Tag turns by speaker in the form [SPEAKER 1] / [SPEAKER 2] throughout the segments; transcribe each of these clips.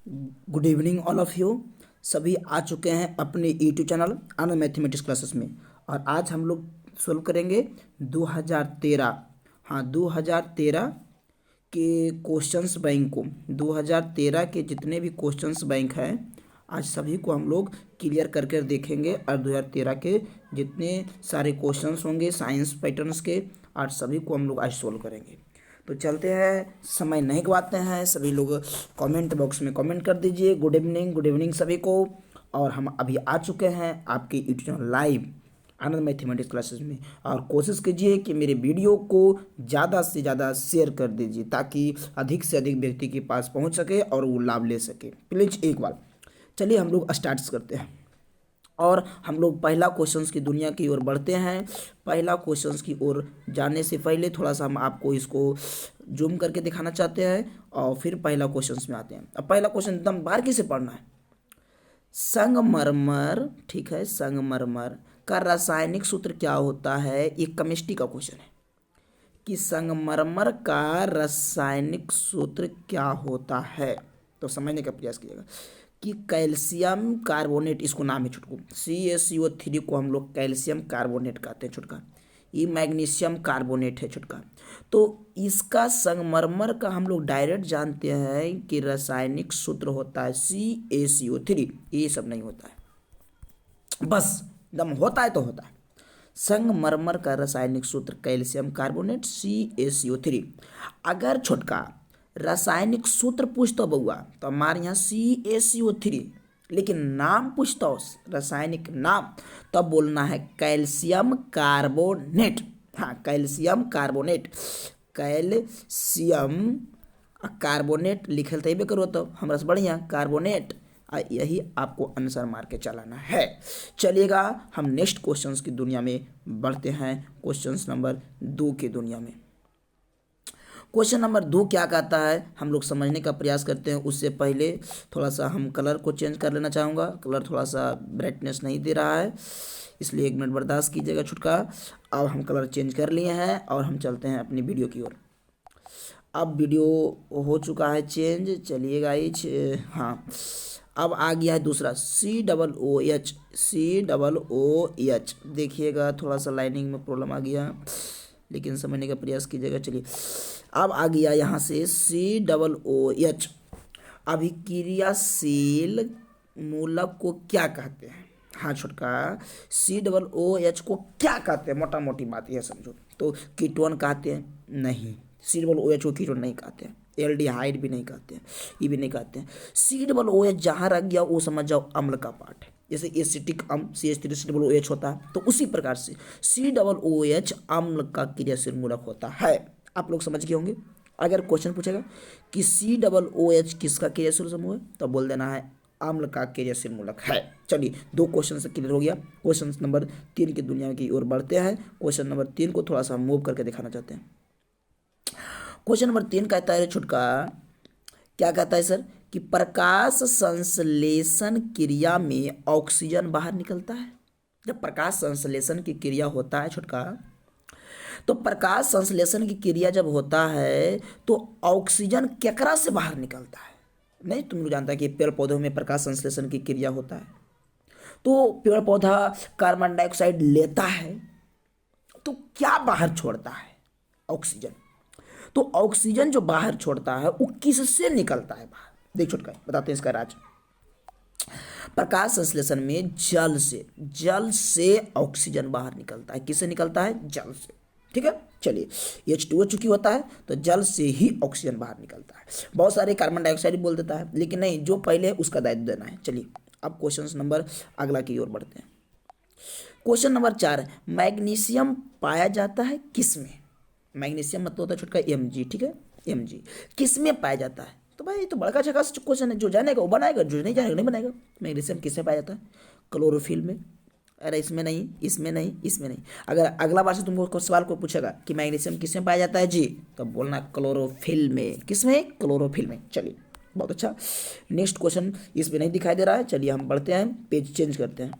[SPEAKER 1] Good evening all of you. सभी आ चुके हैं अपने यूट्यूब चैनल आनंद मैथमेटिक्स क्लासेस में। और आज हम लोग सोल्व करेंगे 2013, हाँ 2013 के क्वेश्चंस बैंक को। 2013 के जितने भी क्वेश्चंस बैंक हैं आज सभी को हम लोग क्लियर करके देखेंगे। और 2013 के जितने सारे क्वेश्चंस होंगे साइंस पैटर्न्स के आज सभी को हम लोग आज सोल्व करेंगे। तो चलते हैं, समय नहीं गवाते हैं। सभी लोग कमेंट बॉक्स में कमेंट कर दीजिए गुड इवनिंग सभी को। और हम अभी आ चुके हैं आपके यूट्यूब चैनल लाइव आनंद मैथमेटिक्स क्लासेस में। और कोशिश कीजिए कि मेरे वीडियो को ज़्यादा से ज़्यादा शेयर कर दीजिए ताकि अधिक से अधिक व्यक्ति के पास पहुंच सके और वो लाभ ले सके। प्लीज़ एक बार चलिए हम लोग स्टार्ट करते हैं और हम लोग पहला क्वेश्चंस की दुनिया की ओर बढ़ते हैं। पहला क्वेश्चंस की ओर जाने से पहले थोड़ा सा हम आपको इसको जूम करके दिखाना चाहते हैं और फिर पहला क्वेश्चंस में आते हैं। अब पहला क्वेश्चन एकदम बारीकी से पढ़ना है। संगमरमर, ठीक है, संगमरमर का रासायनिक सूत्र क्या होता है? ये केमिस्ट्री का क्वेश्चन है कि संगमरमर का रासायनिक सूत्र क्या होता है। तो समझने का प्रयास कीजिएगा कि कैल्शियम कार्बोनेट, इसको नाम है छुटकू, CaCO3 को हम लोग कैल्शियम कार्बोनेट कहते हैं छुटका। ये मैग्नीशियम कार्बोनेट है छुटका। तो इसका संगमरमर का हम लोग डायरेक्ट जानते हैं कि रासायनिक सूत्र होता है CaCO3। ये सब नहीं होता है, बस दम होता है तो होता है। संगमरमर का रासायनिक सूत्र कैल्शियम कार्बोनेट CaCO3। अगर छोटका रासायनिक सूत्र पूछता बउआ तो हमारे यहाँ CaCO3, लेकिन नाम पूछता हो रासायनिक नाम तब बोलना है कैल्शियम कार्बोनेट। हाँ, कैल्शियम कार्बोनेट, कैल्शियम कार्बोनेट लिखल तैबे करो तो हमरा से बढ़िया कार्बोनेट। यही आपको आंसर मार के चलाना है। चलिएगा हम नेक्स्ट क्वेश्चंस की दुनिया में बढ़ते हैं, क्वेश्चंस नंबर 2 की दुनिया में। क्वेश्चन नंबर 2 क्या कहता है हम लोग समझने का प्रयास करते हैं। उससे पहले थोड़ा सा हम कलर को चेंज कर लेना चाहूँगा। कलर थोड़ा सा ब्राइटनेस नहीं दे रहा है, इसलिए 1 मिनट बर्दाश्त कीजिएगा छुटका। अब हम कलर चेंज कर लिए हैं और हम चलते हैं अपनी वीडियो की ओर। अब वीडियो हो चुका है चेंज, चलिए गाइज। हाँ, अब आ गया है दूसरा COOH। COOH देखिएगा, थोड़ा सा लाइनिंग में प्रॉब्लम आ गया, लेकिन समझने का प्रयास कीजिएगा। चलिए अब आ गया यहाँ से COOH। अभिक्रियाशील मूलक को क्या कहते हैं? हाँ छोटका, COOH को क्या कहते हैं? मोटा मोटी बात यह समझो तो कीटोन कहते हैं? नहीं, COOH को कीटोन नहीं कहते हैं। एल्डिहाइड भी नहीं कहते हैं, ये भी नहीं कहते हैं। COOH जहाँ रख गया वो समझ जाओ अम्ल का पार्ट है। जैसे एसिटिक अम्ल CH3COOH होता है, तो उसी प्रकार से COOH अम्ल का क्रियाशील मूलक होता है। आप लोग समझ गए होंगे। अगर क्वेश्चन पूछेगा कि COOH किसका क्रियाशील समूह है तो बोल देना है अम्ल का क्रियाशील मूलक है। चलिए 2 क्वेश्चन से क्लियर हो गया। क्वेश्चन नंबर 3 की दुनिया की ओर बढ़ते हैं। क्वेश्चन नंबर 3 को थोड़ा सा मूव करके दिखाना चाहते हैं। क्वेश्चन नंबर 3 कहता है छुटका, क्या कहता है सर कि प्रकाश संश्लेषण क्रिया में ऑक्सीजन बाहर निकलता है। जब प्रकाश संश्लेषण की क्रिया होता है छुटका, तो प्रकाश संश्लेषण की क्रिया जब होता है तो ऑक्सीजन केकरा से बाहर निकलता है? नहीं, तुम लोग जानता है कि पेड़ पौधों में प्रकाश संश्लेषण की क्रिया होता है, तो पेड़ पौधा कार्बन डाइऑक्साइड लेता है तो क्या बाहर छोड़ता है? ऑक्सीजन। तो ऑक्सीजन जो बाहर छोड़ता है वो किससे निकलता है बाहर? देख छोटका, बताते हैं इसका राज। प्रकाश संश्लेषण में जल से ऑक्सीजन बाहर निकलता है। किससे निकलता है? जल से। ठीक है, चलिए H2O चूंकि होता है तो जल से ही ऑक्सीजन बाहर निकलता है। बहुत सारे कार्बन डाइऑक्साइड बोल देता है, लेकिन नहीं, जो पहले है उसका दायित्व देना है। चलिए अब क्वेश्चन नंबर अगला की ओर बढ़ते हैं। क्वेश्चन नंबर 4, मैग्नीशियम पाया जाता है किसमें? मैग्नीशियम मतलब होता है छोटका Mg, ठीक है, Mg किस में पाया जाता है? तो भाई तो बड़का झकास क्वेश्चन है, जो जानेगा वो बनाएगा, जो नहीं जानेगा नहीं बनाएगा। मैग्नीशियम किस में पाया जाता है? क्लोरोफिल में। अरे इसमें नहीं, इसमें नहीं, इसमें नहीं। अगर अगला बार से तुमको सवाल को पूछेगा कि मैग्नीशियम किस में पाया जाता है जी, तो बोलना क्लोरोफिल में। किस में? क्लोरोफिल में। चलिए बहुत अच्छा। नेक्स्ट क्वेश्चन इसमें नहीं दिखाई दे रहा है, चलिए हम बढ़ते हैं, पेज चेंज करते हैं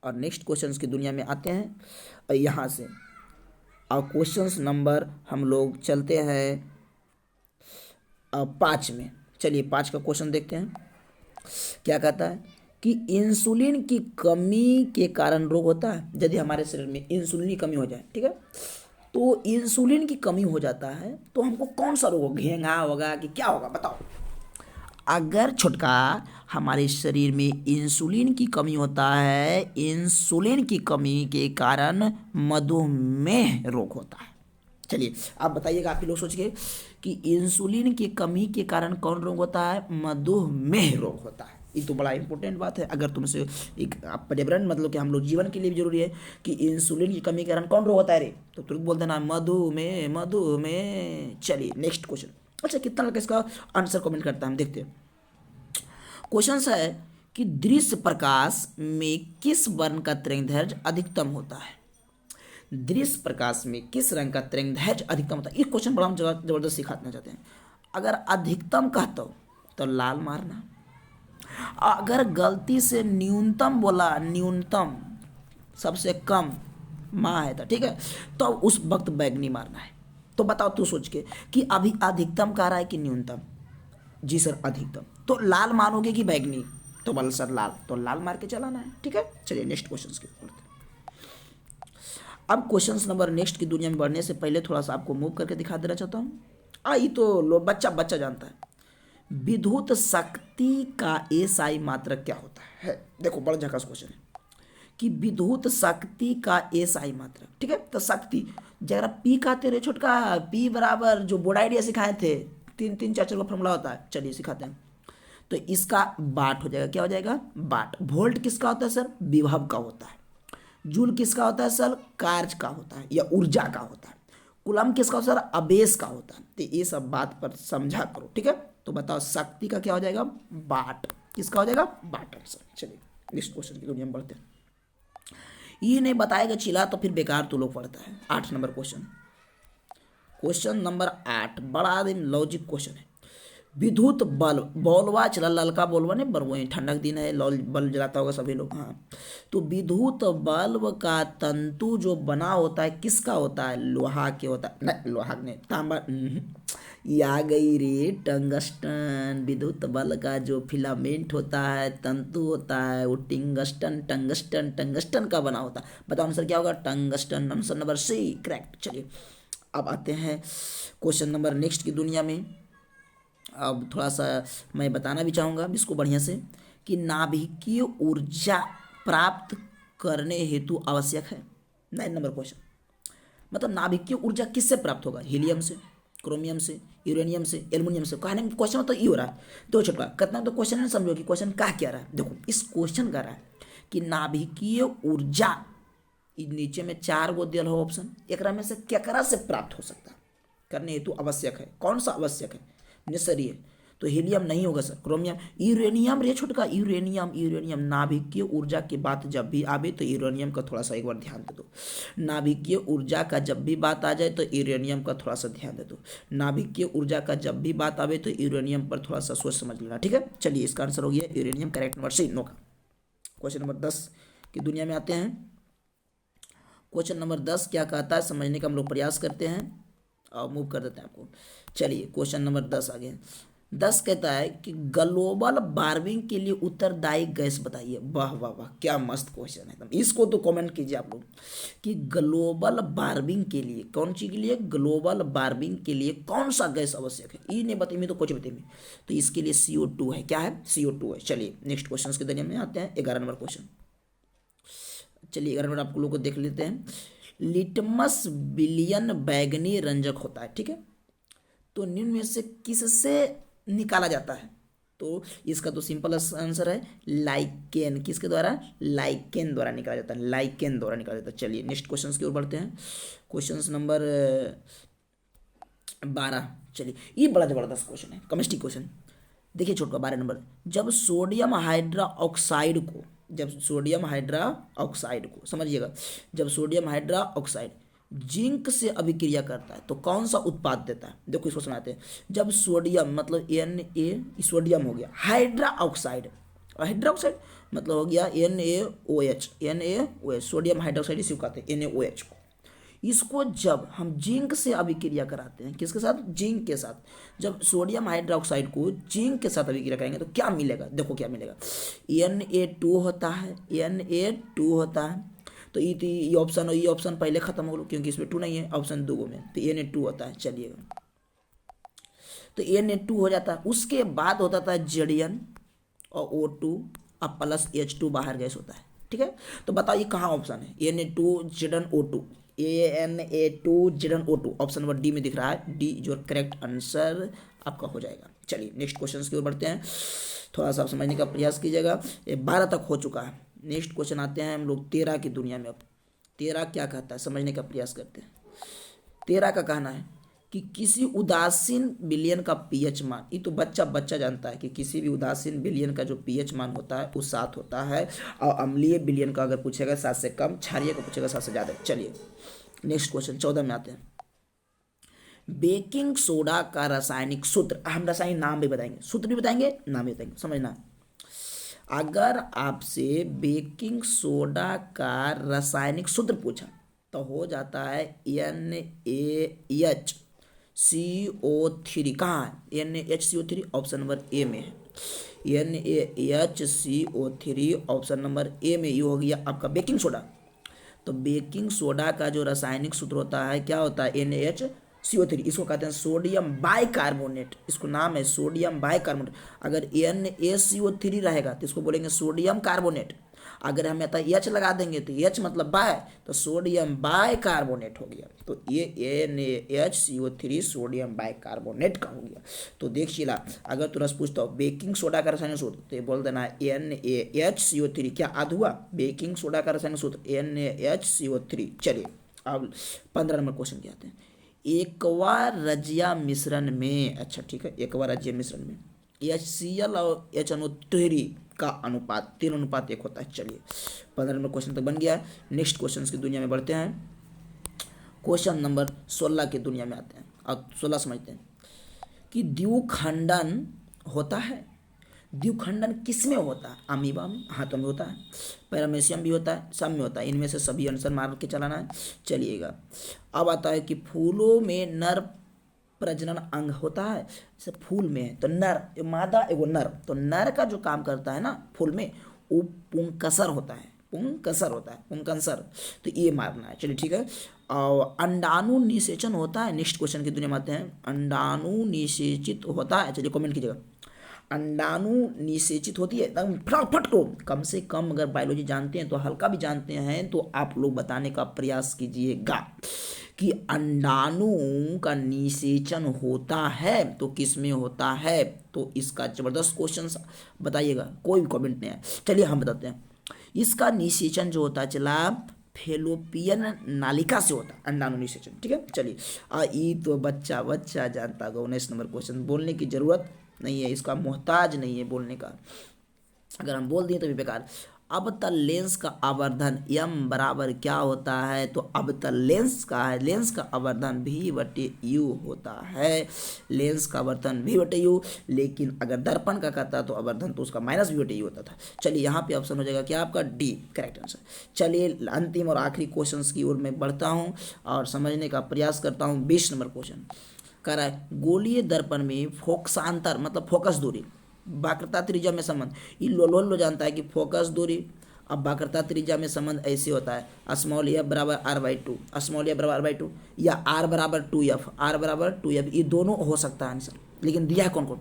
[SPEAKER 1] और नेक्स्ट क्वेश्चन की दुनिया में आते हैं। यहाँ से और क्वेश्चंस नंबर हम लोग चलते हैं 5 में। चलिए 5 का क्वेश्चन देखते हैं। क्या कहता है कि इंसुलिन की कमी के कारण रोग होता है। यदि हमारे शरीर में इंसुलिन की कमी हो जाए, ठीक है, तो इंसुलिन की कमी हो जाता है तो हमको कौन सा रोग होगा, घेंघा होगा कि क्या होगा, बताओ। अगर छोटका हमारे शरीर में इंसुलिन की कमी होता है, इंसुलिन की कमी के कारण मधुमेह रोग होता है। चलिए आप बताइएगा, आप ही लोग सोच के कि इंसुलिन की कमी के कारण कौन रोग होता है, मधुमेह रोग होता है। ये तो बड़ा इंपॉर्टेंट बात है। अगर तुमसे एक आप पर्यावरण मतलब कि हम लोग जीवन के लिए भी जरूरी है कि इंसुलिन की कमी के कारण कौन रोग होता है रे, तो तुरंत बोल देना मधुमेह, मधुमेह। चलिए नेक्स्ट क्वेश्चन। अच्छा कितना लड़का इसका आंसर कमेंट करता है, हम देखते हैं। क्वेश्चन है कि दृश्य प्रकाश में किस वर्ण का तरंगदैर्घ्य अधिकतम होता है। दृश्य प्रकाश में किस रंग का तरंगदैर्घ्य अधिकतम होता है। ये क्वेश्चन बड़ा हम जबरदस्त सिखाना चाहते हैं। अगर अधिकतम कहते हो तो लाल मारना, अगर गलती से न्यूनतम बोला, न्यूनतम सबसे कम माँ है तो ठीक है, तो उस वक्त बैगनी मारना है। तो बताओ तू सोच के कि अभी अधिकतम कह रहा है कि न्यूनतम। जी सर अधिकतम, तो लाल मानोगे कि बैगनी, तो बोल सर लाल, तो लाल मार के चलाना है, ठीक है। चलिए नेक्स्ट क्वेश्चन की ओर। अब क्वेश्चन नंबर नेक्स्ट की दुनिया में बढ़ने से पहले थोड़ा सा आपको मूव करके दिखा देना चाहता हूँ। ये तो लो बच्चा बच्चा जानता है। विद्युत शक्ति का एसआई मात्रक क्या होता है। देखो बड़ा झकास क्वेश्चन है कि विद्युत शक्ति का एसआई मात्रक, ठीक है। तो शक्ति जरा पी कहते रहे छोटका, पी बराबर जो बोर्ड आइडिया सिखाए थे, 3 3 4 4 का फॉर्मूला होता है। चलिए सिखाते हैं। तो इसका वाट हो जाएगा, क्या हो जाएगा, वाट। वोल्ट किसका होता है सर, विभव का होता है। जूल किसका होता है सर, कार्य का होता है या ऊर्जा का होता है। कूलम किसका होता है सर, आवेश का होता है। तो ये सब बात पर समझा करो, ठीक है। तो बताओ शक्ति का क्या हो जाएगा, वाट। किसका हो जाएगा, वाट आंसर। चलिए नेक्स्ट क्वेश्चन की दुनिया में बढ़ते हैं। ये नहीं बताएगा चिल्ला तो फिर बेकार तो लोग पढ़ता है। 8 नंबर क्वेश्चन, क्वेश्चन नंबर 8 बड़ा दिन लॉजिक क्वेश्चन है। विद्युत बल्ब, बॉलवा चला, ललका बॉलवा नहीं बर, वही ठंडक दिन है, बल्ब जलाता होगा सभी लोग, हाँ। तो विद्युत बल्ब का तंतु जो बना होता है किसका होता है, लोहा के होता है। नहीं लोहा नहीं, तांबा। ये आ गई रे, टंगस्टन। विद्युत बल्ब का जो फिलामेंट होता है, तंतु होता है, वो टंगस्टन, टंगस्टन, टंगस्टन का बना होता है। बताओ आंसर क्या होगा, tungsten. Answer number C correct. चलिए अब आते हैं क्वेश्चन नंबर नेक्स्ट की दुनिया में। अब थोड़ा सा मैं बताना भी चाहूँगा इसको बढ़िया से कि नाभिकीय ऊर्जा प्राप्त करने हेतु आवश्यक है। 9 नंबर क्वेश्चन, मतलब नाभिकीय ऊर्जा किससे प्राप्त होगा, हीलियम से, क्रोमियम से, यूरेनियम से, एल्युमिनियम से। कहने में क्वेश्चन तो ये हो रहा है। तो छोटा कितना तो क्वेश्चन नहीं समझो कि क्वेश्चन कहा क्या रहा है। देखो इस क्वेश्चन का रहा है कि नाभिकीय ऊर्जा, नीचे में 4 गो दिया हो ऑप्शन, एक में से केकरा से प्राप्त हो सकता है, करने हेतु आवश्यक है। कौन सा आवश्यक है, नेसेसरी है। तो हीलियम नहीं होगा सर, क्रोमियम, यूरेनियम रे छोटका, यूरेनियम। यूरेनियम नाभिकीय ऊर्जा की बात जब भी आवे तो यूरेनियम का थोड़ा सा एक बार ध्यान दे दो। नाभिकीय ऊर्जा का जब भी बात आ जाए तो यूरेनियम का थोड़ा सा ध्यान दे दो। नाभिकीय ऊर्जा का जब भी बात आवे तो यूरेनियम पर थोड़ा सा सोच समझ लेना, ठीक है। चलिए इसका आंसर हो गया यूरेनियम, करेक्ट नंबर सी नो का। क्वेश्चन नंबर 10 की दुनिया में आते हैं। क्वेश्चन नंबर 10 क्या कहता है समझने का हम लोग प्रयास करते हैं और मूव कर देते हैं आपको। चलिए क्वेश्चन नंबर 10 आगे। 10 कहता है कि ग्लोबल वार्मिंग के लिए उत्तरदायी गैस बताइए। वाह वाह वाह, क्या मस्त क्वेश्चन है एकदम। इसको तो कमेंट कीजिए आप लोग कि ग्लोबल वार्मिंग के लिए, कौन चीज़ के लिए, ग्लोबल वार्मिंग के लिए कौन सा गैस आवश्यक है। ये नहीं बताइए तो कुछ बताइए। तो इसके लिए CO2 है। क्या है, CO2 है। चलिए नेक्स्ट क्वेश्चन के दुनिया में आते हैं। 11 नंबर क्वेश्चन। चलिए 11 नंबर आप लोगों को देख लेते हैं। लिटमस विलियन बैगनी रंजक होता है, ठीक है। तो निम्न में से किससे निकाला जाता है। तो इसका तो सिंपल आंसर है लाइकेन। किसके द्वारा, लाइकेन द्वारा निकाला जाता है, लाइकेन द्वारा निकाला जाता है। चलिए नेक्स्ट क्वेश्चन की ओर बढ़ते हैं। Question number 12। चलिए ये बड़ा जबरदस्त क्वेश्चन है, केमिस्ट्री क्वेश्चन। देखिए छोटा 12 नंबर, जब सोडियम हाइड्रा ऑक्साइड को, जब सोडियम हाइड्रा ऑक्साइड को समझिएगा, जब सोडियम हाइड्रा ऑक्साइड जिंक से अभिक्रिया करता है तो कौन सा उत्पाद देता है। देखो इसको सुनाते हैं। जब सोडियम मतलब Na, सोडियम हो गया, हाइड्रा ऑक्साइड, हाइड्रा ऑक्साइड मतलब हो गया NaOH, NaOH, सोडियम हाइड्रोक्साइड इसी को कहते हैं NaOH को। इसको जब हम जिंक से अभिक्रिया कराते हैं, किसके साथ, जिंक के साथ, जब सोडियम हाइड्रोक्साइड को जिंक के साथ अभिक्रिया करेंगे तो क्या मिलेगा, देखो क्या मिलेगा, Na2 होता है, Na2 होता है। तो ये ऑप्शन पहले खत्म हो लो क्योंकि इसमें 2 नहीं है, ऑप्शन 2 में, तो Na2 होता है। चलिएगा, तो Na2 हो जाता है। उसके बाद होता था Zn और O2 अब प्लस H2 बाहर गैस होता है, ठीक है। तो बताइए कहाँ ऑप्शन है, Na2 Zn O2, Na2 Zn O2, option number D में दिख रहा है, डी जो करेक्ट आंसर आपका हो जाएगा। चलिए नेक्स्ट क्वेश्चन की ओर बढ़ते हैं, थोड़ा सा आप समझने का प्रयास कीजिएगा। ये 12 तक हो चुका है। नेक्स्ट क्वेश्चन आते हैं हम लोग 13 की दुनिया में। अब 13 क्या कहता है समझने का प्रयास करते हैं। 13 का कहना है कि किसी उदासीन विलयन का पीएच मान, ये तो बच्चा जानता है कि किसी भी उदासीन विलयन का जो पीएच मान होता है वो 7 होता है, और अम्लीय विलयन का अगर पूछेगा 7 से कम, क्षारीय का पूछेगा 7 से ज़्यादा। चलिए नेक्स्ट क्वेश्चन 14 में आते हैं। बेकिंग सोडा का रासायनिक सूत्र, हम रासायनिक नाम भी बताएंगे, सूत्र भी बताएंगे, नाम भी बताएंगे, समझना। अगर आपसे बेकिंग सोडा का रासायनिक सूत्र पूछा तो हो जाता है NaHCO3। कहाँ है NaHCO3, ऑप्शन नंबर ए में है, NaHCO3 ऑप्शन नंबर ए में। ये हो गया आपका बेकिंग सोडा। तो बेकिंग सोडा का जो रासायनिक सूत्र होता है क्या होता है, NaHCO3। इसको कहते हैं सोडियम बाइकार्बोनेट, इसको नाम है सोडियम बाइकार्बोनेट। अगर NaCO3 रहेगा तो इसको बोलेंगे सोडियम कार्बोनेट। अगर हम यहाँ H लगा देंगे तो H मतलब बाय, तो सोडियम बाइकार्बोनेट हो गया। तो ये NaHCO3 सोडियम बाइकार्बोनेट का हो गया। तो देखिए अगर तुरंत पूछता हो बेकिंग सोडा का रासायनिक सूत्र तो ये बोल देना NaHCO3। क्या याद हुआ, बेकिंग सोडा का रासायनिक सूत्र NaHCO3। चलिए अब 15 नंबर क्वेश्चन के आते हैं। एक्वा रजिया मिश्रण में, अच्छा ठीक है, एक्वा रजिया मिश्रण में HCl और HNO3 का अनुपात 3:1 होता है। चलिए 15 नंबर क्वेश्चन तक बन गया। नेक्स्ट क्वेश्चन की दुनिया में बढ़ते हैं, क्वेश्चन नंबर 16 की दुनिया में आते हैं। अब 16 समझते हैं कि द्विखंडन होता है। द्विखंडन किस में होता है, अमीबा में, हाथों में होता है, पैरामेशियम भी होता है, सब में होता है। इनमें से सभी आंसर मार के चलाना है। चलिएगा अब आता है कि फूलों में नर प्रजनन अंग होता है, जैसे फूल में है तो नर मादा एगो नर, तो नर का जो काम करता है ना फूल में वो पुंकसर होता है, पुंकसर। तो ये मारना है। चलिए ठीक है। और अंडाणु निषेचन होता है। नेक्स्ट क्वेश्चन की दुनिया में आते हैं, अंडाणु निषेचित होता है। चलिए कमेंट कीजिएगा, अंडाणु निषेचित होती है एकदम फटाफट को, कम से कम अगर बायोलॉजी जानते हैं तो हल्का भी जानते हैं तो आप लोग बताने का प्रयास कीजिएगा कि अंडाणु का निषेचन होता है तो किस में होता है। तो इसका जबरदस्त क्वेश्चन बताइएगा, कोई भी कमेंट नहीं है। चलिए हम बताते हैं, इसका निषेचन जो होता है चला फेलोपियन नालिका से होता है अंडाणु निषेचन, ठीक है। चलिए ये तो बच्चा जानता होगा। 19 नंबर क्वेश्चन बोलने की जरूरत नहीं है, इसका मोहताज नहीं है बोलने का, अगर हम बोल दिए तो भी बेकार। अवतल लेंस का आवर्धन m बराबर क्या होता है, तो अवतल लेंस का है, लेंस का आवर्धन v/u होता है, लेंस का आवर्धन v/u। लेकिन अगर दर्पण का कहता तो आवर्धन तो उसका -v/u होता था। चलिए यहाँ पे ऑप्शन हो जाएगा क्या आपका डी करेक्ट आंसर। चलिए अंतिम और आखिरी क्वेश्चन की ओर मैं बढ़ता हूँ और समझने का प्रयास करता हूँ। 20 नंबर क्वेश्चन कह रहा है गोलीय दर्पण में फोकसांतर मतलब फोकस दूरी, वक्रता त्रिज्या में संबंध। ये लो जानता है कि फोकस दूरी अब वक्रता त्रिज्या में संबंध ऐसे होता है स्मॉल f बराबर r/2, स्मॉल f बराबर r/2 या r बराबर 2f, r बराबर 2f, ये दोनों हो सकता है आंसर। लेकिन दिया है कौन कौन,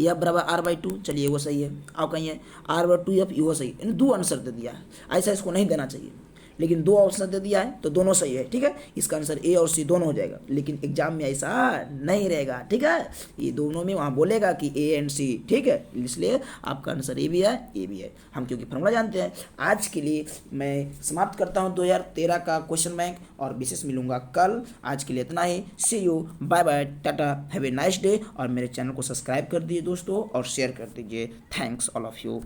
[SPEAKER 1] f बराबर r/2, चलिए वो सही है। आप कहिए r बराबर 2f, ये वो सही है। 2 आंसर दे दिया है, ऐसा इसको नहीं देना चाहिए, लेकिन 2 ऑप्शन दे दिया है तो दोनों सही है, ठीक है। इसका आंसर ए और सी दोनों हो जाएगा। लेकिन एग्जाम में ऐसा नहीं रहेगा, ठीक है, ये दोनों में वहाँ बोलेगा कि ए एंड सी, ठीक है। इसलिए आपका आंसर ए भी है, ए भी है, हम क्योंकि फॉर्मूला जानते हैं। आज के लिए मैं समाप्त करता हूँ 2013 का क्वेश्चन बैंक और विशेष मिलूंगा कल। आज के लिए इतना ही, see you, bye bye, tata, have a nice day. और मेरे चैनल को सब्सक्राइब कर दीजिए दोस्तों और शेयर कर दीजिए। Thanks all of you.